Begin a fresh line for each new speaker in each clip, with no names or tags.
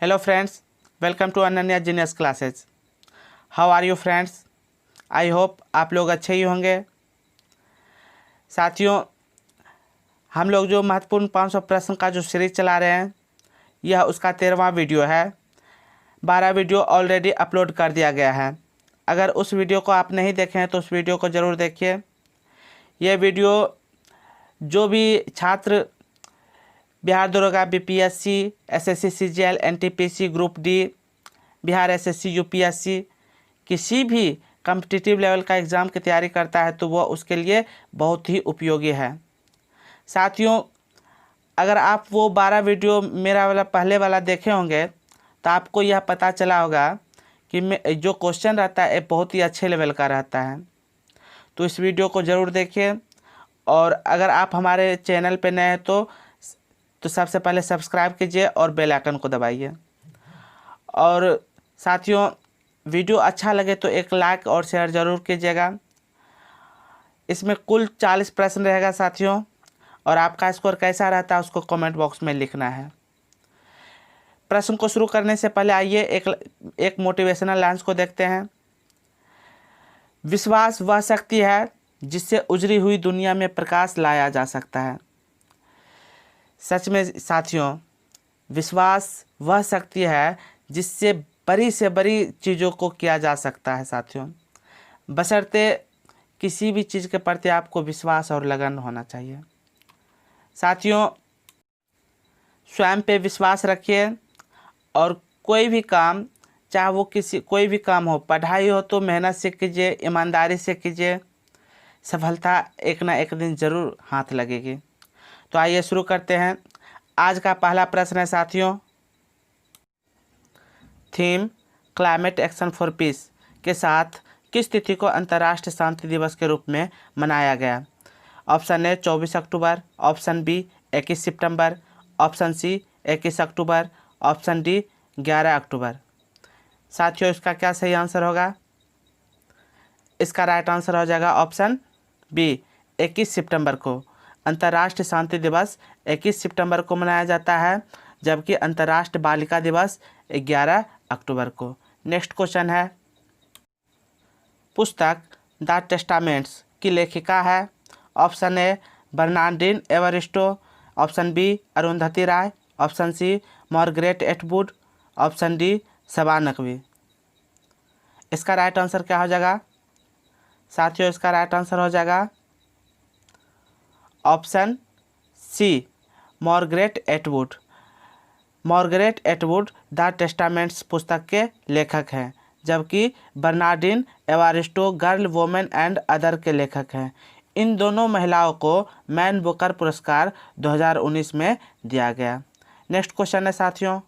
Hello friends, welcome to Ananya genius classes. How are you friends? I hope आप लोग अच्छे ही होंगे। साथियों, हम लोग जो महत्वपूर्ण 500 प्रश्न का जो सीरीज चला रहे हैं, यह उसका 13वां वीडियो है। 12 वीडियो ऑलरेडी अपलोड कर दिया गया है। अगर उस वीडियो को आप नहीं देखे हैं तो उस वीडियो को ज़रूर देखिए। यह वीडियो जो भी छात्र बिहार दरोगा, BPSC, SSC, CGL, NTPC, group D, Bihar SSC, UPSC, किसी भी कॉम्पिटिटिव लेवल का एग्ज़ाम की तैयारी करता है तो वह उसके लिए बहुत ही उपयोगी है। साथियों, अगर आप वो 12 वीडियो मेरा वाला पहले वाला देखे होंगे तो आपको यह पता चला होगा कि जो क्वेश्चन रहता है बहुत ही अच्छे लेवल का रहता है। तो इस वीडियो को ज़रूर देखिए। और अगर आप हमारे चैनल पे नए हैं तो सबसे पहले सब्सक्राइब कीजिए और बेल आइकन को दबाइए। और साथियों, वीडियो अच्छा लगे तो एक लाइक और शेयर ज़रूर कीजिएगा। इसमें कुल 40 प्रश्न रहेगा साथियों, और आपका स्कोर कैसा रहता है उसको कमेंट बॉक्स में लिखना है। प्रश्न को शुरू करने से पहले आइए एक मोटिवेशनल लाइन्स को देखते हैं। विश्वास वह शक्ति है जिससे उजड़ी हुई दुनिया में प्रकाश लाया जा सकता है। सच में साथियों, विश्वास वह शक्ति है जिससे बड़ी से बड़ी चीज़ों को किया जा सकता है साथियों, बशर्ते किसी भी चीज़ के प्रति आपको विश्वास और लगन होना चाहिए। साथियों, स्वयं पे विश्वास रखिए और कोई भी काम, चाहे वो कोई भी काम हो, पढ़ाई हो तो मेहनत से कीजिए, ईमानदारी से कीजिए, सफलता एक ना एक दिन ज़रूर हाथ लगेगी। तो आइए शुरू करते हैं। आज का पहला प्रश्न है साथियों, theme climate action for piece के साथ किस तिथि को अंतर्राष्ट्रीय शांति दिवस के रूप में मनाया गया? ऑप्शन ए 24 अक्टूबर, ऑप्शन बी 21 सितंबर, ऑप्शन सी 21 अक्टूबर, ऑप्शन डी 11 अक्टूबर। साथियों, इसका क्या सही आंसर होगा? इसका राइट आंसर हो जाएगा ऑप्शन बी 21 सितंबर को। अंतर्राष्ट्रीय शांति दिवस 21 सितंबर को मनाया जाता है, जबकि अंतर्राष्ट्रीय बालिका दिवस 11 अक्टूबर को। नेक्स्ट क्वेश्चन है, पुस्तक द टेस्टामेंट्स की लेखिका है? Option A Bernardine Evaristo, option B Arundhati Roy, option C Margaret Atwood, option D Saba Naqvi. इसका राइट आंसर क्या हो जाएगा साथियों? इसका राइट आंसर हो जाएगा option C Margaret Atwood. Margaret Atwood the Testaments पुस्तक के लेखक हैं, जबकि Bernardine Evaristo girl, women and other के लेखक हैं। इन दोनों महिलाओं को मैन बुकर पुरस्कार 2019 में दिया गया। नेक्स्ट क्वेश्चन है साथियों,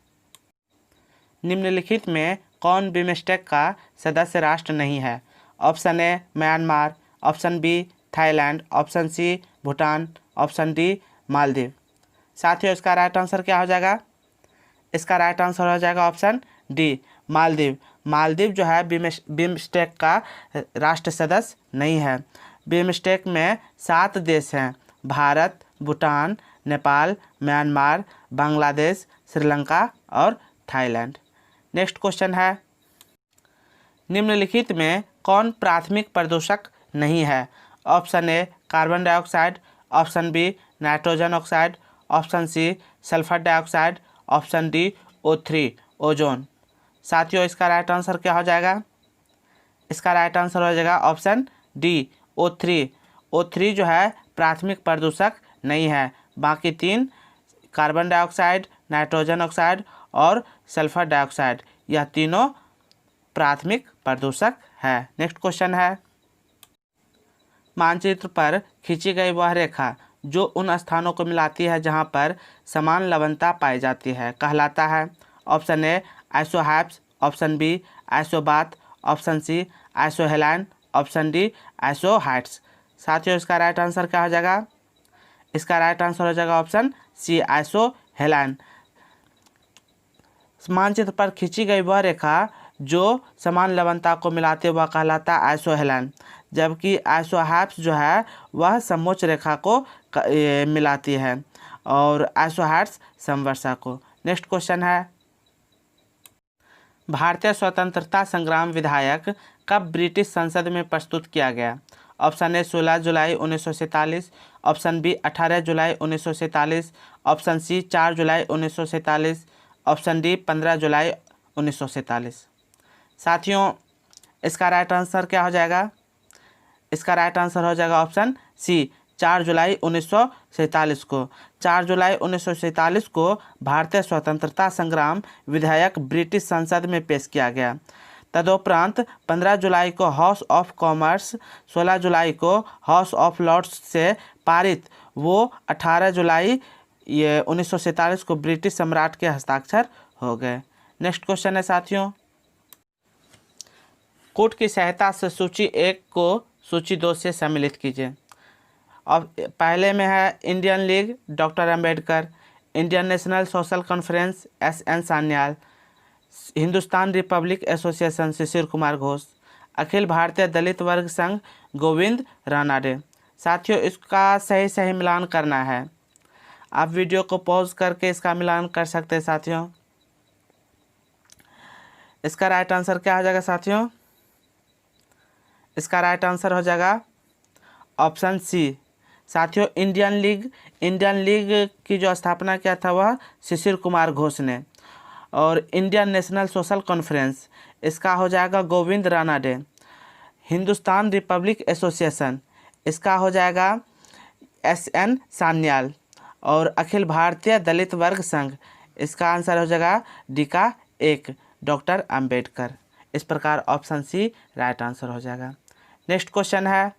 निम्नलिखित में कौन बिमस्टेक का सदस्य राष्ट्र नहीं है? Option A Myanmar, option B Thailand, option C Bhutan, option D Maldives. साथियों, इसका राइट आंसर क्या हो जाएगा? इसका राइट आंसर हो जाएगा ऑप्शन डी मालदीव। मालदीव जो है बिमस्टेक का राष्ट्र सदस्य नहीं है। बिमस्टेक में 7 देश हैं: भारत, भूटान, नेपाल, म्यांमार, बांग्लादेश, श्रीलंका और थाईलैंड। नेक्स्ट क्वेश्चन है, निम्नलिखित में कौन प्राथमिक प्रदूषक नहीं है? Option A carbon dioxide, option B nitrogen oxide, option C sulphur dioxide, option D O3 ozone. साथियों, इसका राइट आंसर क्या हो जाएगा? इसका राइट आंसर हो जाएगा ऑप्शन डी O3। O3 जो है प्राथमिक प्रदूषक नहीं है। बाकी 3 कार्बन डाइऑक्साइड, नाइट्रोजन ऑक्साइड और सल्फर डाइऑक्साइड, यह तीनों प्राथमिक प्रदूषक है। नेक्स्ट क्वेश्चन है, मानचित्र पर खींची गई वह रेखा जो उन स्थानों को मिलाती है जहां पर समान लवणता पाई जाती है कहलाता है? Option A isohypse, option B isobath, option C isohaline, option D isohyets. साथियों, इसका राइट आंसर क्या हो जाएगा? इसका राइट आंसर हो जाएगा ऑप्शन सी आइसोहेलाइन। मानचित्र पर खींची गई वह रेखा जो समान लवणता को मिलाते हुआ कहलाता है आइसोहेलाइन, जबकि आइसोहाइप्स जो है वह समोच्च रेखा को मिलाती है और आइसोहाइट्स समवर्षा को। नेक्स्ट क्वेश्चन है, भारतीय स्वतंत्रता संग्राम विधायक कब ब्रिटिश संसद में प्रस्तुत किया गया? ऑप्शन ए 16 जुलाई 1947, ऑप्शन बी 18 जुलाई 1947, ऑप्शन सी 4 जुलाई 1947, ऑप्शन डी 15 जुलाई 1947। साथियों, इसका राइट आंसर क्या हो जाएगा? इसका राइट आंसर हो जाएगा ऑप्शन सी 4 जुलाई 1947 को। 4 जुलाई 1947 को भारतीय स्वतंत्रता संग्राम विधेयक ब्रिटिश संसद में पेश किया गया। तदुपरांत 15 जुलाई को हाउस ऑफ कॉमर्स, 16 जुलाई को हाउस ऑफ लॉर्ड्स से पारित, वो 18 जुलाई 1947 को ब्रिटिश सम्राट के हस्ताक्षर हो गए। नेक्स्ट क्वेश्चन है साथियों, कोड की सहायता से सूची 1 को सूची 2 से सम्मिलित कीजिए। अब पहले में है Indian League doctor Ambedkar, Indian National Social Conference SN Sanyal, Hindustan Republic Association Shishir Kumar Ghosh, Akhil Bharatiya Dalit वर्ग संघ गोविंद रानाडे। साथियों, इसका सही मिलान करना है। आप वीडियो को पॉज करके इसका मिलान कर सकते हैं साथियों। इसका राइट आंसर क्या हो जाएगा साथियों? इसका राइट आंसर हो जाएगा ऑप्शन सी। साथियों, इंडियन लीग की जो स्थापना किया था वह शिशिर कुमार घोष ने, और इंडियन नेशनल सोशल कॉन्फ्रेंस इसका हो जाएगा गोविंद रानाडे, हिंदुस्तान रिपब्लिक एसोसिएशन इसका हो जाएगा SN सान्याल, और अखिल भारतीय दलित वर्ग संघ इसका आंसर हो जाएगा डी का 1 डॉक्टर अंबेडकर। इस प्रकार ऑप्शन सी राइट आंसर हो जाएगा। नेक्स्ट क्वेश्चन है,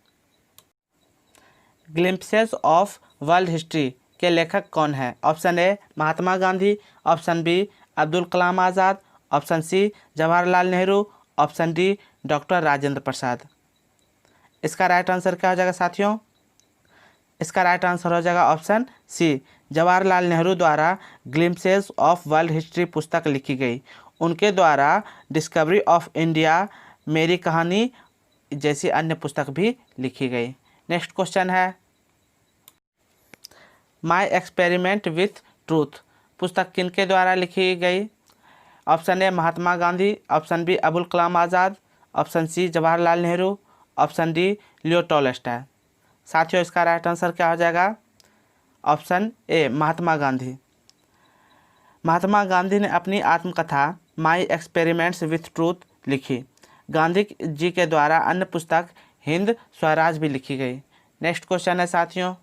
ग्लिम्पसेस ऑफ वर्ल्ड हिस्ट्री के लेखक कौन है? Option A Mahatma Gandhi, option B Abdul Kalam Azad, option C Jawaharlal Nehru, option D doctor Rajendra Prasad. इसका राइट आंसर क्या हो जाएगा साथियों? इसका राइट आंसर हो जाएगा ऑप्शन सी, जवाहरलाल नेहरू द्वारा ग्लिम्पसेस ऑफ वर्ल्ड हिस्ट्री पुस्तक लिखी गई। उनके द्वारा डिस्कवरी ऑफ इंडिया, मेरी कहानी जैसी अन्य पुस्तक भी लिखी गई। नेक्स्ट क्वेश्चन है, माई एक्सपेरिमेंट विथ ट्रूथ पुस्तक किनके द्वारा लिखी गई? Option A Mahatma Gandhi, option B Abul Kalam Azad, option C Jawaharlal Nehru, option D Leo Tolstoy. साथियों, इसका राइट आंसर क्या हो जाएगा? Option A Mahatma Gandhi. महात्मा गांधी ने अपनी आत्मकथा माई एक्सपेरिमेंट्स विथ ट्रूथ लिखी। गांधी जी के द्वारा अन्य पुस्तक हिंद स्वराज भी लिखी गई। नेक्स्ट क्वेश्चन है साथियों,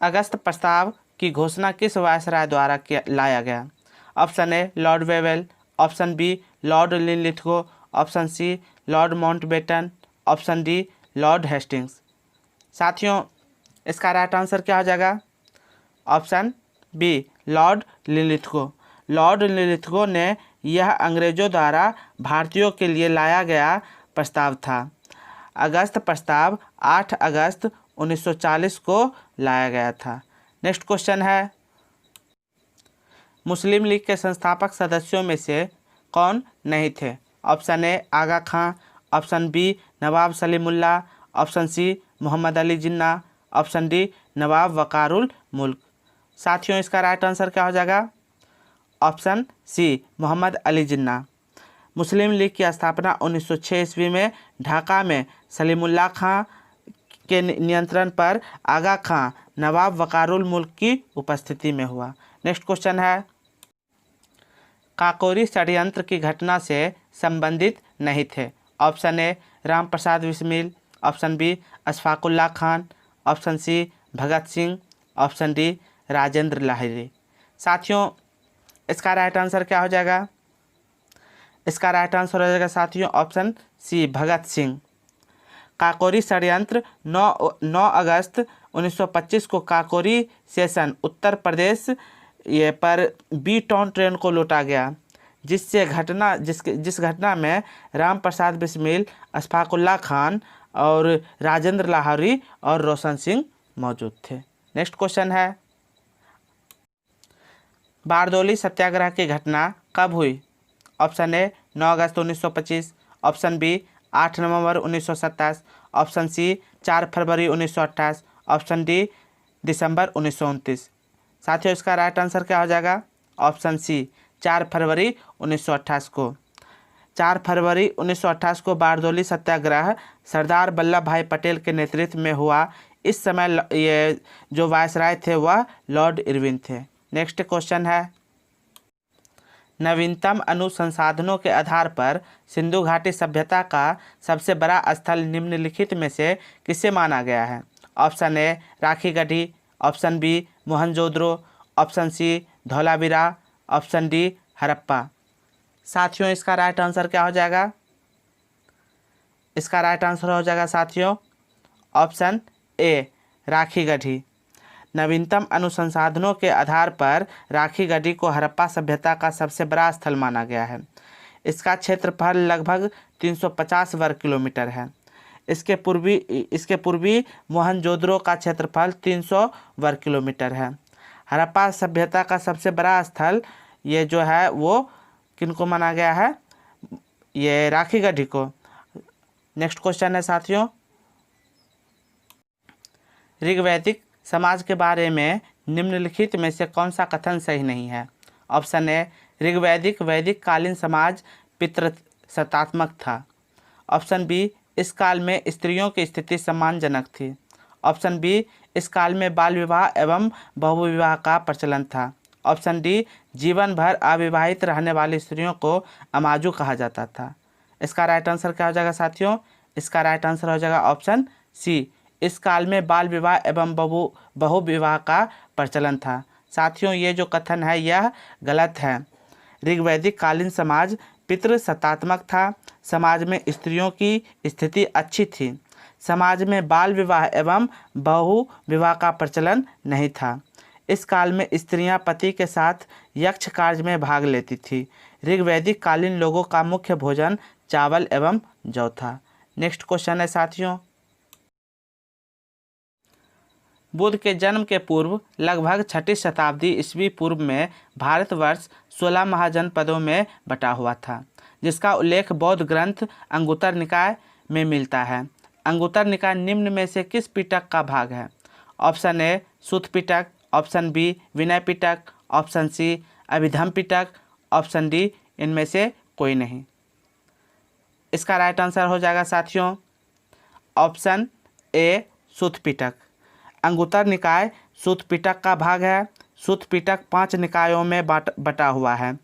अगस्त प्रस्ताव की घोषणा किस वायसराय द्वारा लाया गया? Option A Lord Wavell, option B Lord Linlithgow, option C Lord Mountbatten, option D Lord Hastings. साथियों, इसका राइट आंसर क्या हो जाएगा? Option B Lord Linlithgow. Lord Linlithgow ने यह अंग्रेजों द्वारा भारतीयों के लिए लाया गया प्रस्ताव था। अगस्त प्रस्ताव 8 अगस्त 1940 को लाया गया था। नेक्स्ट क्वेश्चन है, मुस्लिम लीग के संस्थापक सदस्यों में से कौन नहीं थे? Option A Aga Khan, option B Nawab Salimullah, option C Mohammad Ali Jinnah, option D Nawab Viqarul Mulk. साथियों, इसका राइट आंसर क्या हो जाएगा? Option C Mohammad Ali Jinnah. मुस्लिम लीग की स्थापना 1906 ईस्वी में ढाका में सलीमुल्लाह खां के नियंत्रण पर आगा खां नवाब वकारुल मुल्क की उपस्थिति में हुआ। नेक्स्ट क्वेश्चन है, काकोरी षड्यंत्र की घटना से संबंधित नहीं थे। Option A Ram Prasad Bismil, option B Ashfaqullah Khan, option C Bhagat Singh, option D Rajendra Lahiri. साथियों, इसका राइट आंसर क्या हो जाएगा? इसका राइट आंसर हो जाएगा साथियों ऑप्शन सी भगत सिंह। काकोरी षड्यंत्र 9 अगस्त 1925 को काकोरी सेशन उत्तर प्रदेश पर बी टाउन ट्रेन को लूटा गया, जिस घटना में राम प्रसाद बिस्मिल, अशफाकुल्लाह खान और राजेंद्र लाहौरी और रोशन सिंह मौजूद थे। नेक्स्ट क्वेश्चन है, बारदोली सत्याग्रह की घटना कब हुई? ऑप्शन ए 9 अगस्त 1925, ऑप्शन बी 8 नवंबर 1927, ऑप्शन सी 4 फरवरी 1928, ऑप्शन डी दिसंबर 1929। साथियों, इसका राइट आंसर क्या हो जाएगा? ऑप्शन सी 4 फरवरी 1928 को। 4 फरवरी 1928 को बारदोली सत्याग्रह सरदार वल्लभ भाई पटेल के नेतृत्व में हुआ। इस समय ये जो वायसराय थे वह लॉर्ड इरविन थे। नेक्स्ट क्वेश्चन है, नवीनतम अनुसंसाधनों के आधार पर सिंधु घाटी सभ्यता का सबसे बड़ा स्थल निम्नलिखित में से किसे माना गया है? Option A Rakhi Garhi, option B Mohenjodaro, option C Dholavira, option D Harappa. साथियों इसका राइट आंसर क्या हो जाएगा? इसका राइट आंसर हो जाएगा साथियों ऑप्शन ए राखी गढ़ी। नवीनतम अनुसंसाधनों के आधार पर राखी गढ़ी को हड़प्पा सभ्यता का सबसे बड़ा स्थल माना गया है। इसका क्षेत्रफल लगभग 350 वर्ग किलोमीटर है। इसके पूर्वी मोहनजोदड़ो का क्षेत्रफल 300 वर्ग किलोमीटर है। हड़प्पा सभ्यता का सबसे बड़ा स्थल ये जो है वो किनको माना गया है? ये राखी गढ़ी को। नेक्स्ट क्वेश्चन है साथियों, ऋग्वैदिक समाज के बारे में निम्नलिखित में से कौन सा कथन सही नहीं है? ऑप्शन ए वैदिक कालीन समाज पितृसत्तात्मक था। ऑप्शन बी इस काल में स्त्रियों की स्थिति सम्मानजनक थी। ऑप्शन बी इस काल में बाल विवाह एवं बहुविवाह का प्रचलन था। ऑप्शन डी जीवन भर अविवाहित रहने वाली स्त्रियों को अमाजू कहा जाता था। इसका राइट आंसर क्या हो जाएगा साथियों? इसका राइट आंसर हो जाएगा ऑप्शन सी, इस काल में बाल विवाह एवं बहुविवाह का प्रचलन था। साथियों ये जो कथन है यह गलत है। ऋग्वैदिक कालीन समाज पितृसत्तात्मक था। समाज में स्त्रियों की स्थिति अच्छी थी। समाज में बाल विवाह एवं बहुविवाह का प्रचलन नहीं था। इस काल में स्त्रियां पति के साथ यक्ष कार्य में भाग लेती थी। ऋग्वैदिक कालीन लोगों का मुख्य भोजन चावल एवं जौ था। नेक्स्ट क्वेश्चन है साथियों, बुद्ध के जन्म के पूर्व लगभग 6ठी शताब्दी ईस्वी पूर्व में भारतवर्ष 16 महाजनपदों में बटा हुआ था, जिसका उल्लेख बौद्ध ग्रंथ अंगुत्तर निकाय में मिलता है। अंगुत्तर निकाय निम्न में से किस पिटक का भाग है? Option A Sutta Pitaka, option B Vinaya Pitaka, option C Abhidhamma Pitaka, option D इनमें से कोई नहीं। इसका राइट आंसर हो जाएगा साथियों ऑप्शन ए सूत पिटक। अंगुत्तर निकाय सूत पिटक का भाग है। सूत पिटक 5 निकायों में बटा हुआ है,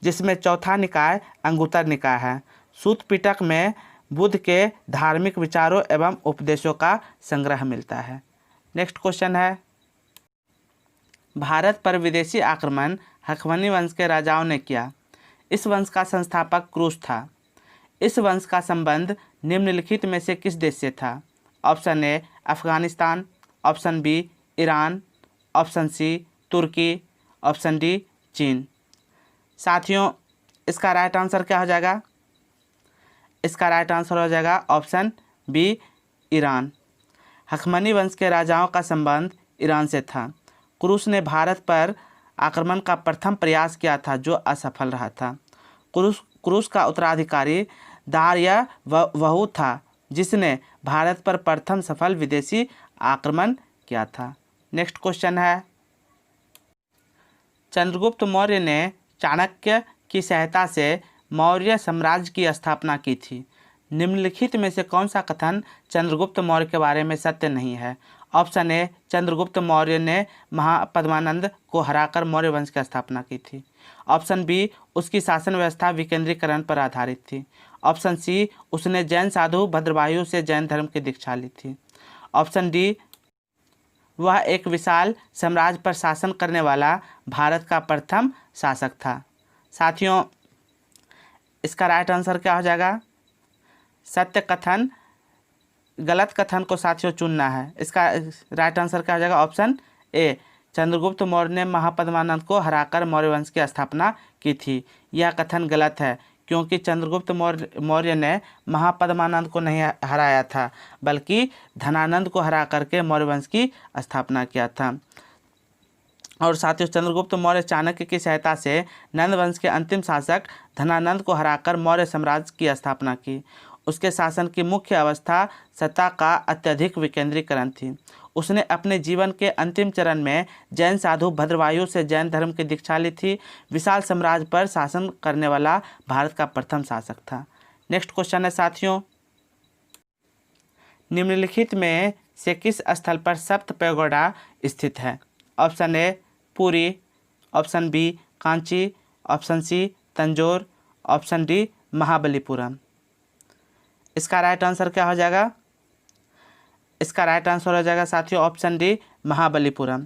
जिसमें चौथा निकाय अंगुत्तर निकाय है। सूत पिटक में बुद्ध के धार्मिक विचारों एवं उपदेशों का संग्रह मिलता है। नेक्स्ट क्वेश्चन है, भारत पर विदेशी आक्रमण हखमनी वंश के राजाओं ने किया। इस वंश का संस्थापक क्रूस था। इस वंश का संबंध निम्नलिखित में से किस देश से था? Option A Afghanistan, option B Iran, option C Turki, option D चीन। साथियों इसका राइट आंसर क्या हो जाएगा? इसका राइट आंसर हो जाएगा ऑप्शन बी ईरान। हखमनी वंश के राजाओं का संबंध ईरान से था। क्रूस ने भारत पर आक्रमण का प्रथम प्रयास किया था जो असफल रहा था। क्रूस का उत्तराधिकारी दार्यावहु था जिसने भारत पर प्रथम सफल विदेशी आक्रमण किया था। नेक्स्ट क्वेश्चन है, चंद्रगुप्त मौर्य ने चाणक्य की सहायता से मौर्य साम्राज्य की स्थापना की थी। निम्नलिखित में से कौन सा कथन चंद्रगुप्त मौर्य के बारे में सत्य नहीं है? ऑप्शन ए चंद्रगुप्त मौर्य ने महापद्मानंद को हराकर मौर्य वंश की स्थापना की थी। ऑप्शन बी उसकी शासन व्यवस्था विकेंद्रीकरण पर आधारित थी। ऑप्शन सी उसने जैन साधु भद्रवायु से जैन धर्म की दीक्षा ली थी। ऑप्शन डी वह एक विशाल साम्राज्य पर शासन करने वाला भारत का प्रथम शासक था। साथियों इसका राइट आंसर क्या हो जाएगा? सत्य कथन गलत कथन को साथियों चुनना है। इसका राइट आंसर क्या हो जाएगा? ऑप्शन ए चंद्रगुप्त मौर्य ने महापद्मानंद को हराकर मौर्य वंश की स्थापना की थी। यह कथन गलत है क्योंकि चंद्रगुप्त मौर्य ने महापद्मानंद को नहीं हराया था बल्कि धनानंद को हरा करके मौर्य वंश की स्थापना किया था। और साथियों चंद्रगुप्त मौर्य चाणक्य की सहायता से नंद वंश के अंतिम शासक धनानंद को हराकर मौर्य साम्राज्य की स्थापना की। उसके शासन की मुख्य अवस्था सत्ता का अत्यधिक विकेंद्रीकरण थी। उसने अपने जीवन के अंतिम चरण में जैन साधु भद्रवायु से जैन धर्म की दीक्षा ली थी। विशाल साम्राज्य पर शासन करने वाला भारत का प्रथम शासक था। नेक्स्ट क्वेश्चन है साथियों, निम्नलिखित में से किस स्थल पर सप्त पैगोडा स्थित है? Option A Puri, option B Kanchi, option C Tanjore, option D Mahabalipuram. इसका राइट आंसर क्या हो जाएगा? इसका राइट आंसर हो जाएगा साथियों ऑप्शन डी महाबलीपुरम।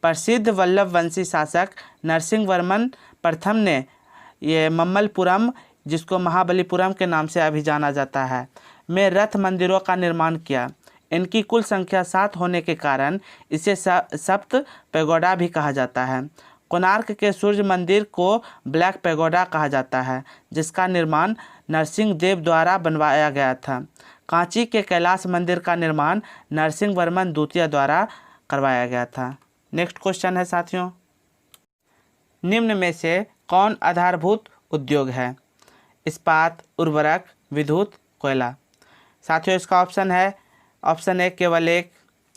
प्रसिद्ध वल्लभ वंशी शासक नरसिंह वर्मन प्रथम ने ये मम्मलपुरम, जिसको महाबलीपुरम के नाम से अभी जाना जाता है, में रथ मंदिरों का निर्माण किया। इनकी कुल संख्या 7 होने के कारण इसे सप्त पैगोडा भी कहा जाता है। कोणार्क के सूर्य मंदिर को ब्लैक पैगोडा कहा जाता है, जिसका निर्माण नरसिंह देव द्वारा बनवाया गया था। कांची के कैलाश मंदिर का निर्माण नरसिंह वर्मन द्वितीय द्वारा करवाया गया था। नेक्स्ट क्वेश्चन है साथियों, निम्न में से कौन आधारभूत उद्योग है? इस्पात, उर्वरक, विद्युत, कोयला। साथियों इसका ऑप्शन है ऑप्शन ए केवल एक,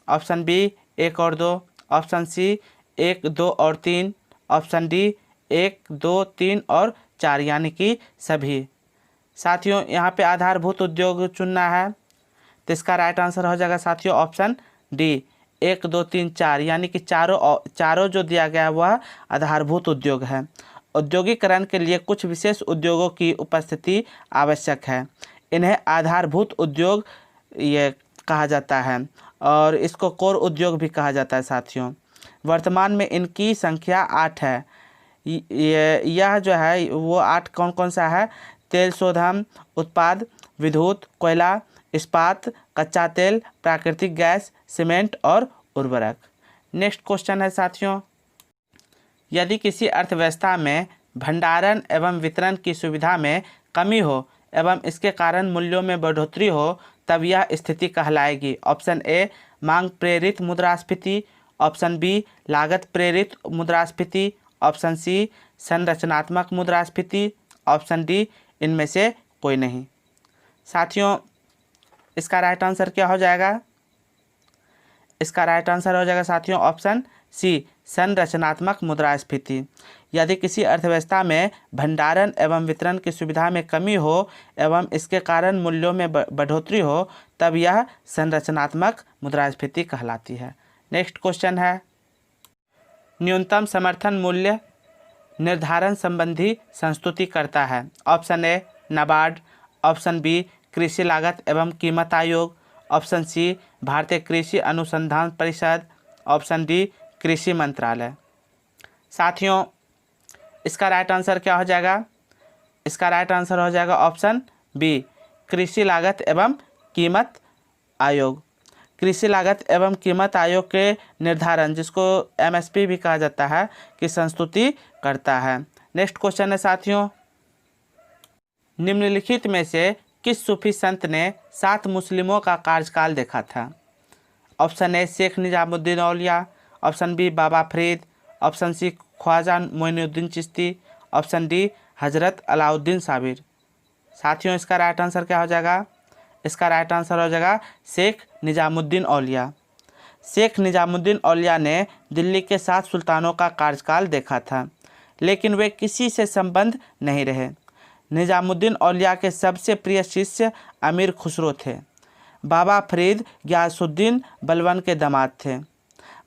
ऑप्शन बी 1 और 2, ऑप्शन सी 1, 2 और 3, ऑप्शन डी 1, 2, 3 और 4 यानी कि सभी। साथियों यहाँ पे आधारभूत उद्योग चुनना है, तो इसका राइट आंसर हो जाएगा साथियों ऑप्शन डी 1, 2, 3, 4 यानी कि चारों जो दिया गया है वह आधारभूत उद्योग है। औद्योगिकरण के लिए कुछ विशेष उद्योगों की उपस्थिति आवश्यक है। इन्हें आधारभूत उद्योग ये कहा जाता है और इसको कोर उद्योग भी कहा जाता है साथियों। वर्तमान में इनकी संख्या 8 है। यह जो है वो 8 कौन कौन सा है? तेल शोधन उत्पाद, विद्युत, कोयला, इस्पात, कच्चा तेल, प्राकृतिक गैस, सीमेंट और उर्वरक। नेक्स्ट क्वेश्चन है साथियों, यदि किसी अर्थव्यवस्था में भंडारण एवं वितरण की सुविधा में कमी हो एवं इसके कारण मूल्यों में बढ़ोतरी हो तब यह स्थिति कहलाएगी। ऑप्शन ए मांग प्रेरित मुद्रास्फीति, ऑप्शन बी लागत प्रेरित मुद्रास्फीति, ऑप्शन सी संरचनात्मक मुद्रास्फीति, ऑप्शन डी इनमें से कोई नहीं। साथियों इसका राइट आंसर क्या हो जाएगा? इसका राइट आंसर हो जाएगा साथियों ऑप्शन सी संरचनात्मक मुद्रास्फीति। यदि किसी अर्थव्यवस्था में भंडारण एवं वितरण की सुविधा में कमी हो एवं इसके कारण मूल्यों में बढ़ोतरी हो तब यह संरचनात्मक मुद्रास्फीति कहलाती है। नेक्स्ट क्वेश्चन है, न्यूनतम समर्थन मूल्य निर्धारण संबंधी संस्तुति करता है। Option A NABARD, option B कृषि लागत एवं कीमत आयोग, ऑप्शन सी भारतीय कृषि अनुसंधान परिषद, ऑप्शन डी कृषि मंत्रालय। साथियों इसका राइट आंसर क्या हो जाएगा? इसका राइट आंसर हो जाएगा ऑप्शन बी कृषि लागत एवं कीमत आयोग। कृषि लागत एवं कीमत आयोग के निर्धारण, जिसको एमएसपी भी कहा जाता है, की संस्तुति करता है। नेक्स्ट क्वेश्चन है साथियों, निम्नलिखित में से किस सूफी संत ने 7 मुस्लिमों का कार्यकाल देखा था? Option A Sheikh Nizamuddin Auliya, option B Baba Farid, option C Khwaja Moinuddin Chishti, option D Hazrat Alauddin Sabir. साथियों इसका राइट आंसर क्या हो जाएगा? इसका राइट आंसर हो जाएगा शेख निजामुद्दीन औलिया। शेख निजामुद्दीन औलिया ने दिल्ली के 7 सुल्तानों का कार्यकाल देखा था, लेकिन वे किसी से संबंध नहीं रहे। निजामुद्दीन औलिया के सबसे प्रिय शिष्य अमीर खुसरो थे। बाबा फरीद गियासुद्दीन बलबन के दामाद थे।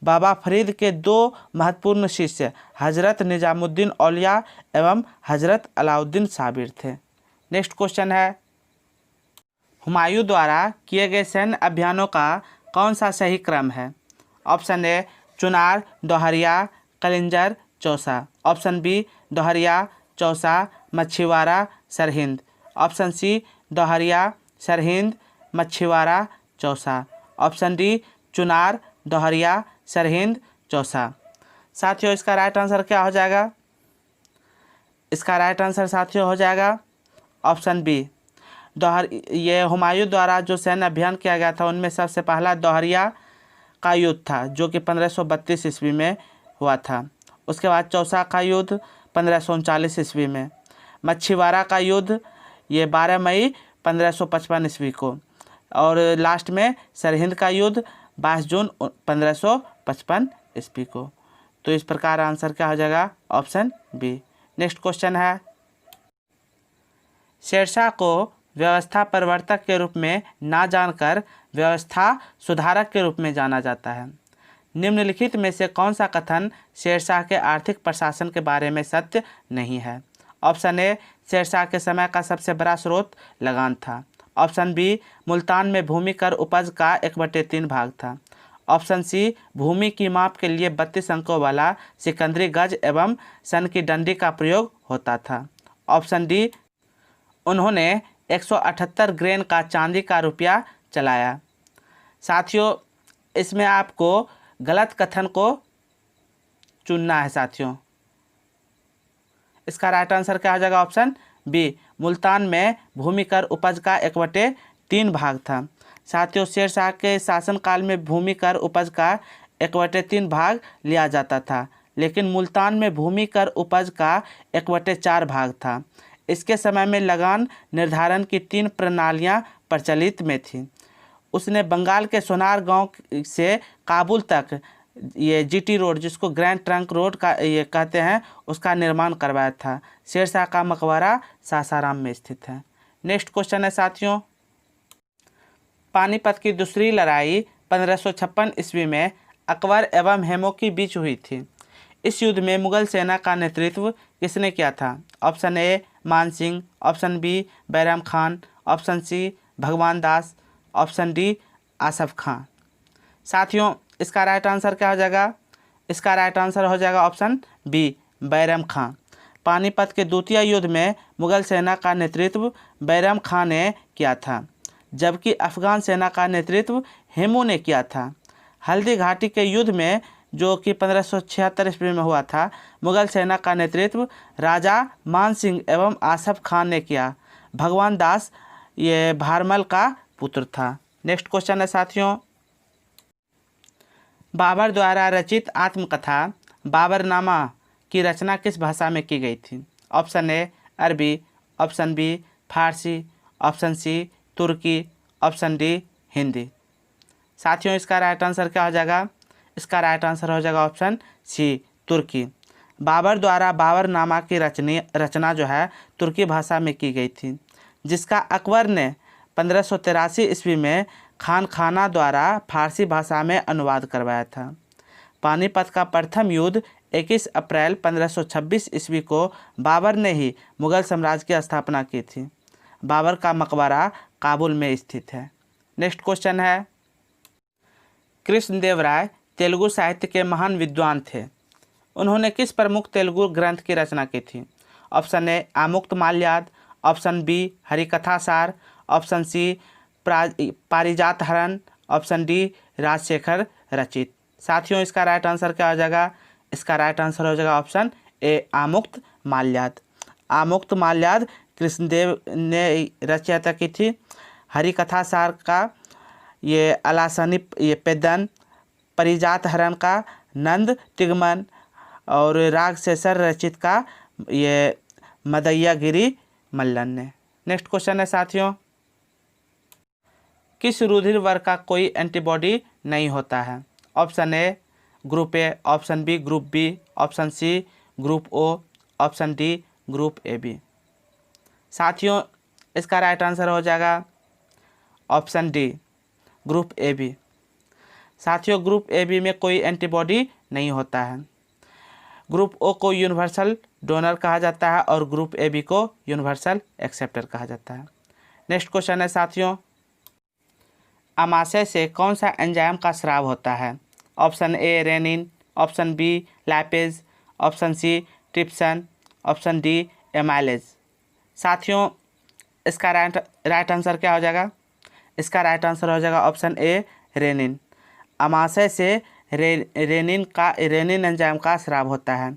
बाबा फरीद के 2 महत्वपूर्ण शिष्य हजरत निजामुद्दीन औलिया एवं हजरत अलाउद्दीन साबिर थे। नेक्स्ट क्वेश्चन है, हुमायूं द्वारा किए गए सैन्य अभियानों का कौन सा सही क्रम है? Option A Chunar, Dohariya, Kalinjar, Chausa, option B Dohariya, Chausa, Machhiwara, Sirhind, option C Dohariya, Sirhind, Machhiwara, Chausa, option D Chunar, Dohariya, Sirhind, Chausa. साथियों इसका राइट आंसर क्या हो जाएगा? इसका राइट आंसर साथियों हो जाएगा ऑप्शन बी ये हुमायूं द्वारा जो सैन्य अभियान किया गया था उनमें सबसे पहला दोहरिया का युद्ध था, जो कि 1532 ईस्वी में हुआ था। उसके बाद चौसा का युद्ध 1539 ईस्वी में, मछीवाड़ा का युद्ध ये 12 मई 1555 ईस्वी को, और लास्ट में सरहिंद का युद्ध 22 जून 1555 ईस्वी को। तो इस प्रकार आंसर क्या हो जाएगा? Option B. नेक्स्ट क्वेश्चन है, शेरशाह को व्यवस्था प्रवर्तक के रूप में ना जानकर व्यवस्था सुधारक के रूप में जाना जाता है। निम्नलिखित में से कौन सा कथन शेरशाह के आर्थिक प्रशासन के बारे में सत्य नहीं है? ऑप्शन ए, शेरशाह के समय का सबसे बड़ा स्रोत लगान था। ऑप्शन बी, मुल्तान में भूमि कर उपज का 1/3 भाग था। ऑप्शन सी, भूमि की माप के लिए 32 अंकों वाला सिकंदरी गज एवं सन की डंडी का प्रयोग होता था। ऑप्शन डी, उन्होंने 178 ग्रेन का चांदी का रुपया चलाया। साथियों, इसमें आपको गलत कथन को चुनना है साथियों। इसका राइट आंसर क्या हो जाएगा? ऑप्शन बी, मुल्तान में भूमि कर उपज का 1/3 भाग था। साथियों, शेरशाह के शासनकाल में भूमि कर उपज का 1/3 भाग लिया जाता था, लेकिन मुल्तान में भूमि कर उपज का 1/4 भाग था। इसके समय में लगान निर्धारण की 3 प्रणालियां प्रचलित में थीं। उसने बंगाल के सोनार गांव से काबुल तक ये जीटी रोड, जिसको ग्रैंड ट्रंक रोड का ये कहते हैं, उसका निर्माण करवाया था। शेरशाह का मकबरा सासाराम में स्थित है। नेक्स्ट क्वेश्चन है साथियों, पानीपत की दूसरी लड़ाई 1556 ईस्वी में अकबर एवं हेमू के बीच हुई थी। इस युद्ध में मुगल सेना का नेतृत्व किसने किया था? Option A, Man Singh. Option B, Bairam Khan. Option C, Bhagwan Das. Option D, Asaf Khan. साथियों, इसका राइट आंसर क्या हो जाएगा? इसका राइट आंसर हो जाएगा ऑप्शन बी, बैरम खां। पानीपत के द्वितीय युद्ध में मुगल सेना का नेतृत्व बैरम खां ने किया था, जबकि अफगान सेना का नेतृत्व हेमू ने किया था। हल्दी घाटी के युद्ध में, जो कि 1576 ईस्वी में हुआ था, मुगल सेना का नेतृत्व राजा मान सिंह एवं आसफ खान ने किया। भगवान दास ये भारमल का पुत्र था। नेक्स्ट क्वेश्चन है साथियों, बाबर द्वारा रचित आत्मकथा बाबरनामा की रचना किस भाषा में की गई थी? Option A, Arabi. Option B, Farsi. Option C, Turki. Option D, Hindi. साथियों, इसका राइट आंसर क्या हो जाएगा? इसका राइट आंसर हो जाएगा ऑप्शन सी, तुर्की। बाबर द्वारा बाबरनामा की रचना जो है तुर्की भाषा में की गई थी, जिसका अकबर ने 1583 ईस्वी में खान खाना द्वारा फारसी भाषा में अनुवाद करवाया था। पानीपत का प्रथम युद्ध 21 अप्रैल 1526 ईस्वी को बाबर ने ही मुगल साम्राज्य की स्थापना की थी। बाबर का मकबरा काबुल में स्थित है। नेक्स्ट क्वेश्चन है, कृष्णदेवराय तेलुगु साहित्य के महान विद्वान थे। उन्होंने किस प्रमुख तेलुगु ग्रंथ की रचना की थी? Option A, Amuktamalyada. Option B, Harikathasara. Option C, Parijata Harana. Option D, Rajshekhar रचित। साथियों, इसका राइट आंसर क्या हो जाएगा? इसका राइट आंसर हो जाएगा ऑप्शन ए, आमुक्तमाल्याद। आमुक्तमाल्याद कृष्णदेव ने रचयिता की थी। हरिकथासार का ये अलासनी ये पेदन, परिजात हरण का नंद तिगमन और रागशेषर रचित का ये मदैयागिरी मल्लन ने। नेक्स्ट क्वेश्चन है साथियों, किस रुधिर वर्ग का कोई एंटीबॉडी नहीं होता है? Option A, group A. Option B, group B. Option C, group O. Option D, group A B. साथियों, इसका राइट आंसर हो जाएगा option D, group A B. साथियों, ग्रुप ए बी में कोई एंटीबॉडी नहीं होता है। ग्रुप ओ को यूनिवर्सल डोनर कहा जाता है और ग्रुप ए बी को यूनिवर्सल एक्सेप्टर कहा जाता है। नेक्स्ट क्वेश्चन है साथियों, अमाशय से कौन सा एंजाइम का स्राव होता है? Option A, rennin. Option B, lipase. Option C, trypsin. Option D, amylase. साथियों, इसका राइट आंसर क्या हो जाएगा? इसका राइट आंसर हो जाएगा ऑप्शन ए, रेनिन। अमाशय से रेनिन एंजाइम का स्राव होता है।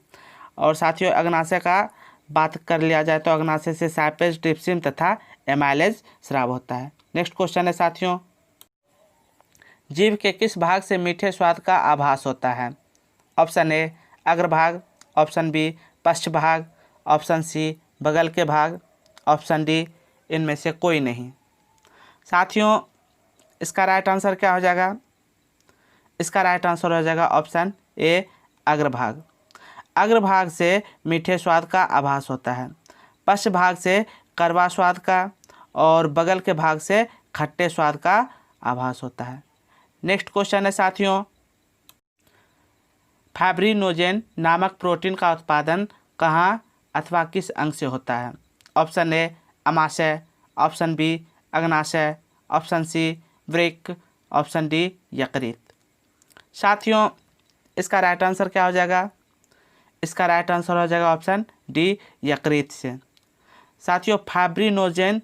और साथियों, अग्नाशय का बात कर लिया जाए तो अग्नाशय से साइपेज, ट्रिप्सिन तथा एमाइलेज स्राव होता है। नेक्स्ट क्वेश्चन है साथियों, जीभ के किस भाग से मीठे स्वाद का आभास होता है? ऑप्शन ए, अग्रभाग। ऑप्शन बी, पश्चभाग। ऑप्शन सी, बगल के भाग। ऑप्शन डी, इनमें से कोई नहीं। साथियों, इसका राइट आंसर क्या हो जाएगा? इसका राइट आंसर हो जाएगा ऑप्शन ए अग्रभाग। अग्रभाग से मीठे स्वाद का आभास होता है, पश्च भाग से कड़वा स्वाद का और बगल के भाग से खट्टे स्वाद का आभास होता है। नेक्स्ट क्वेश्चन है साथियों, फाइब्रिनोजेन नामक प्रोटीन का उत्पादन कहाँ अथवा किस अंग से होता है? ऑप्शन ए अमाशय, ऑप्शन बी अग्नाशय, ऑप्शन सी वृक्क, ऑप्शन डी यकृत। साथियों इसका राइट आंसर क्या हो जाएगा? इसका राइट आंसर हो जाएगा ऑप्शन डी यकृत से। साथियों फाइब्रिनोजेन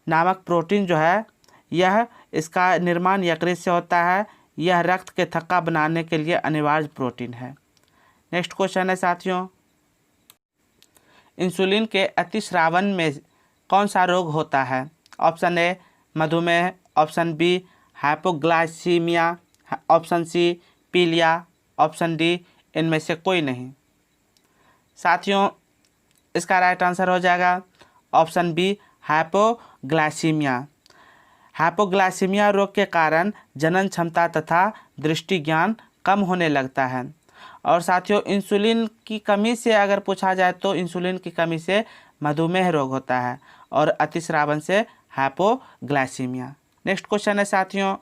नामक प्रोटीन जो है यह इसका निर्माण यकृत से होता है। यह रक्त के थक्का बनाने के लिए अनिवार्य प्रोटीन है। नेक्स्ट क्वेश्चन है साथियों, इंसुलिन के अतिस्रावन में कौन सा रोग होता है? ऑप्शन ए मधुमेह, option B hypoglycaemia, option C पीलिया, ऑप्शन डी इनमें से कोई नहीं। साथियों इसका राइट आंसर हो जाएगा ऑप्शन बी हाइपोग्लाइसीमिया। हाइपोग्लाइसीमिया रोग के कारण जनन क्षमता तथा दृष्टि ज्ञान कम होने लगता है। और साथियों इंसुलिन की कमी से अगर पूछा जाए तो इंसुलिन की कमी से मधुमेह रोग होता है और अतिस्रावन से हाइपोग्लाइसीमिया। नेक्स्ट क्वेश्चन है साथियों,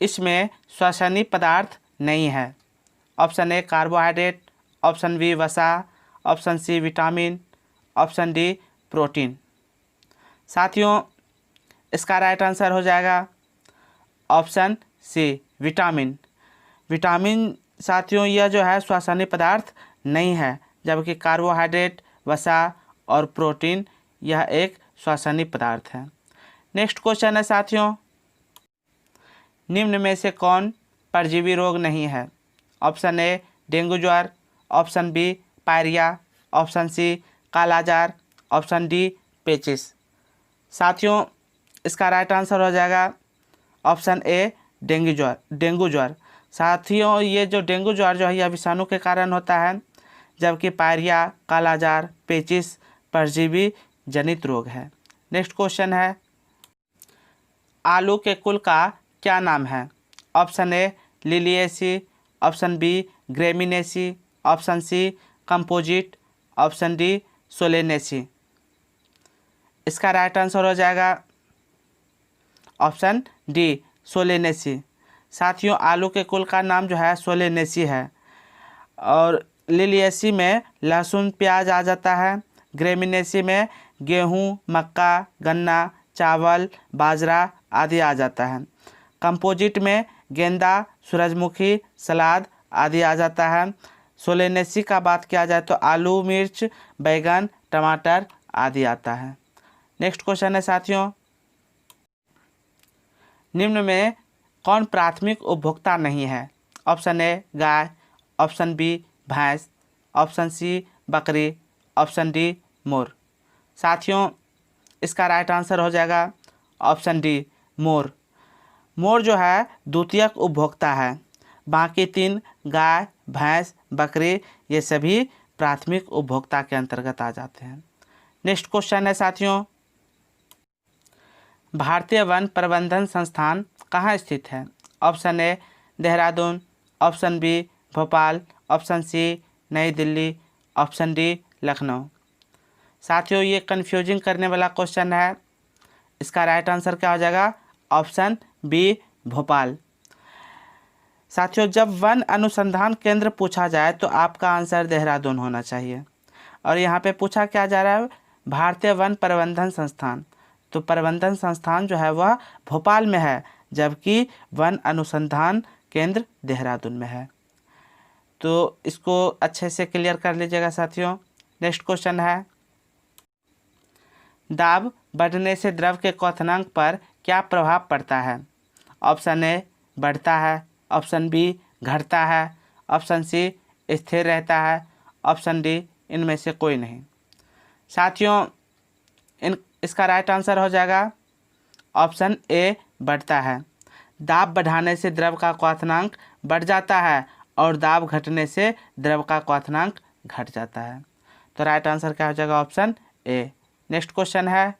इसमें श्वसनीय पदार्थ नहीं है। Option A carbohydrate, option B वसा, option C vitamin, option D protein. साथियों इसका राइट आंसर हो जाएगा ऑप्शन सी विटामिन। विटामिन साथियों यह जो है श्वसनीय पदार्थ नहीं है, जबकि कार्बोहाइड्रेट, वसा और प्रोटीन यह एक श्वसनीय पदार्थ है। नेक्स्ट क्वेश्चन है साथियों, निम्न में से कौन परजीवी रोग नहीं है? ऑप्शन ए डेंगू ज्वर, option B pyorrhoea, option C kala-azar, option D पेचिस। साथियों इसका राइट आंसर हो जाएगा ऑप्शन ए डेंगू ज्वर। साथियों ये जो डेंगू ज्वर जो है यह विषाणु के कारण होता है, जबकि पायरिया, कालाजार, पेचिस परजीवी जनित रोग है। नेक्स्ट क्वेश्चन है, आलू के कुल का क्या नाम है? Option A Liliaceae, option B Gramineae, option C composite, option D Solanaceae. इसका राइट आंसर हो जाएगा ऑप्शन डी सोलेनेसी। साथियों आलू के कुल का नाम जो है सोलेनेसी है। और लिलिएसी में लहसुन प्याज आ जाता है, ग्रेमिनेसी में गेहूं, मक्का, गन्ना, चावल, बाजरा आदि आ जाता है, कंपोजिट में गेंदा, सूरजमुखी, सलाद आदि आ जाता है। सोलेनेसी का बात किया जाए तो आलू, मिर्च, बैगन, टमाटर आदि आता है। नेक्स्ट क्वेश्चन है साथियों, निम्न में कौन प्राथमिक उपभोक्ता नहीं है? ऑप्शन ए गाय, ऑप्शन बी भैंस, ऑप्शन सी बकरी, ऑप्शन डी मोर। साथियों इसका राइट आंसर हो जाएगा ऑप्शन डी मोर। मोर जो है द्वितीयक उपभोक्ता है, बाकी तीन गाय, भैंस, बकरी ये सभी प्राथमिक उपभोक्ता के अंतर्गत आ जाते हैं। नेक्स्ट क्वेश्चन है साथियों, भारतीय वन प्रबंधन संस्थान कहाँ स्थित है? Option A Dehradun, option B Bhopal, option C New Delhi, option D Lucknow. साथियों ये कंफ्यूजिंग करने वाला क्वेश्चन है, इसका राइट आंसर क्या हो जाएगा? Option B Bhopal. साथियों जब वन अनुसंधान केंद्र पूछा जाए तो आपका आंसर देहरादून होना चाहिए। और यहाँ पे पूछा क्या जा रहा है? भारतीय वन प्रबंधन संस्थान, तो प्रबंधन संस्थान जो है वह भोपाल में है, जबकि वन अनुसंधान केंद्र देहरादून में है। तो इसको अच्छे से क्लियर कर लीजिएगा साथियों। नेक्स्ट क्वेश्चन है, दाब बढ़ने से द्रव के क्वथनांक पर क्या प्रभाव पड़ता है? ऑप्शन ए बढ़ता है, ऑप्शन बी घटता है, ऑप्शन सी स्थिर रहता है, ऑप्शन डी इनमें से कोई नहीं। साथियों इसका राइट आंसर हो जाएगा ऑप्शन ए बढ़ता है। दाब बढ़ाने से द्रव का क्वथनांक बढ़ जाता है और दाब घटने से द्रव का क्वथनांक घट जाता है। तो राइट आंसर क्या हो जाएगा? ऑप्शन ए। नेक्स्ट क्वेश्चन है,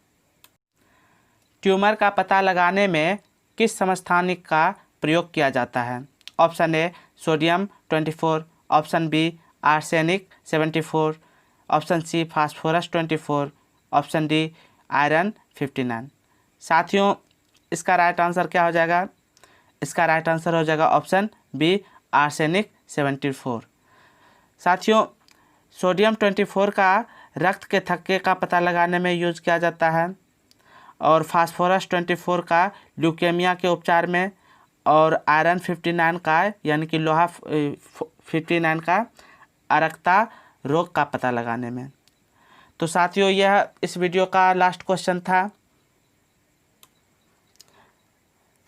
ट्यूमर का पता लगाने में किस समस्थानिक का प्रयोग किया जाता है? Option A sodium 24, option B arsenic 74, option C phosphorus 24, option D iron 59। साथियों, इसका राइट आंसर क्या हो जाएगा? इसका राइट आंसर हो जाएगा ऑप्शन बी आर्सेनिक 74। साथियों, सोडियम 24 का रक्त के थक्के का पता लगाने में यूज किया जाता है, और फास्फोरस 24 का ल्यूकेमिया के उपचार में, और आयरन 59 का यानी कि लोहा 59 का अरक्ता रोग का पता लगाने में। तो साथियों, यह इस वीडियो का लास्ट क्वेश्चन था।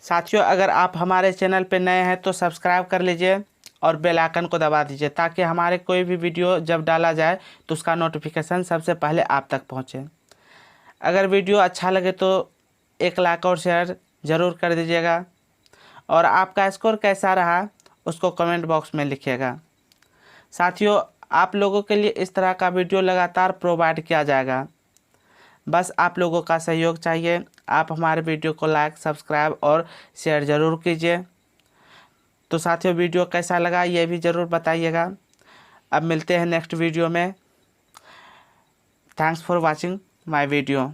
साथियों, अगर आप हमारे चैनल पर नए हैं तो सब्सक्राइब कर लीजिए और बेल आइकन को दबा दीजिए, ताकि हमारे कोई भी वीडियो जब डाला जाए तो उसका नोटिफिकेशन सबसे पहले आप तक पहुंचे। अगर वीडियो अच्छा लगे तो एक लाइक और शेयर ज़रूर कर दीजिएगा, और आपका स्कोर कैसा रहा उसको कमेंट बॉक्स में लिखिएगा। साथियों, आप लोगों के लिए इस तरह का वीडियो लगातार प्रोवाइड किया जाएगा, बस आप लोगों का सहयोग चाहिए। आप हमारे वीडियो को लाइक, सब्सक्राइब और शेयर ज़रूर कीजिए। तो साथियों, वीडियो कैसा लगा ये भी ज़रूर बताइएगा। अब मिलते हैं नेक्स्ट वीडियो में। Thanks for watching my video.